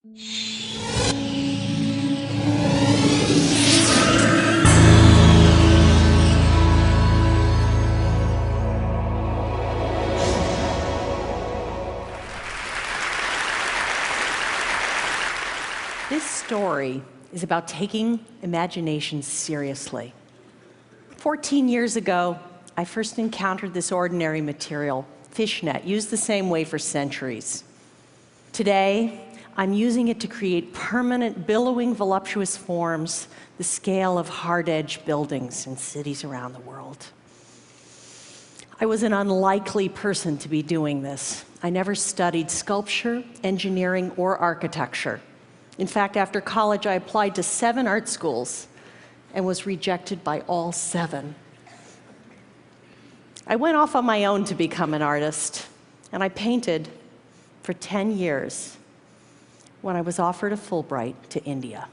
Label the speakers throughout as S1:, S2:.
S1: This story is about taking imagination seriously. 14 years ago, I first encountered this ordinary material, fishnet, used the same way for centuries. Today, I'm using it to create permanent, billowing, voluptuous forms, the scale of hard-edged buildings in cities around the world. I was an unlikely person to be doing this. I never studied sculpture, engineering, or architecture. In fact, after college, I applied to 7 art schools and was rejected by all 7. I went off on my own to become an artist, and I painted for 10 years when I was offered a Fulbright to India.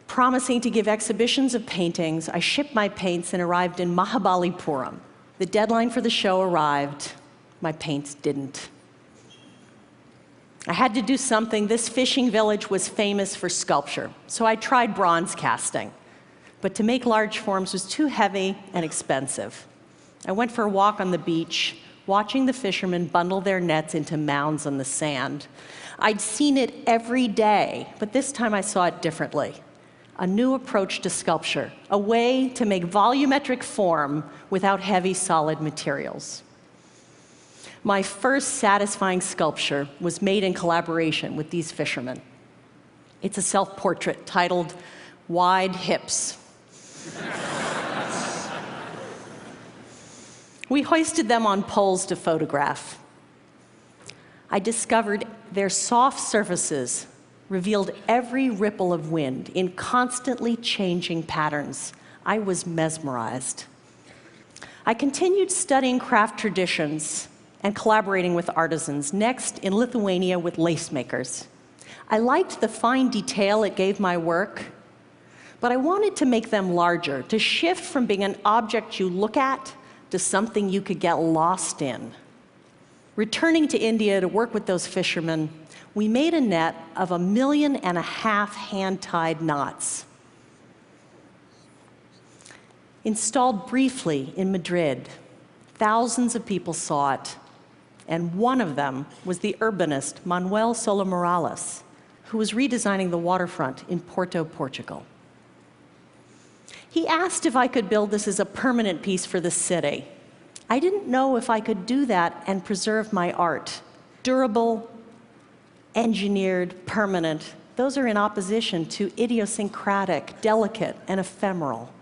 S1: Promising to give exhibitions of paintings, I shipped my paints and arrived in Mahabalipuram. The deadline for the show arrived. My paints didn't. I had to do something. This fishing village was famous for sculpture, so I tried bronze casting. But to make large forms was too heavy and expensive. I went for a walk on the beach, watching the fishermen bundle their nets into mounds on the sand. I'd seen it every day, but this time I saw it differently. A new approach to sculpture, a way to make volumetric form without heavy, solid materials. My first satisfying sculpture was made in collaboration with these fishermen. It's a self-portrait titled "Wide Hips." We hoisted them on poles to photograph. I discovered their soft surfaces revealed every ripple of wind in constantly changing patterns. I was mesmerized. I continued studying craft traditions and collaborating with artisans, next in Lithuania with lace makers. I liked the fine detail it gave my work, but I wanted to make them larger, to shift from being an object you look at to something you could get lost in. Returning to India to work with those fishermen, we made a net of 1.5 million hand-tied knots. Installed briefly in Madrid, thousands of people saw it, and one of them was the urbanist Manuel Sola Morales, who was redesigning the waterfront in Porto, Portugal. He asked if I could build this as a permanent piece for the city. I didn't know if I could do that and preserve my art. Durable, engineered, permanent, those are in opposition to idiosyncratic, delicate, and ephemeral.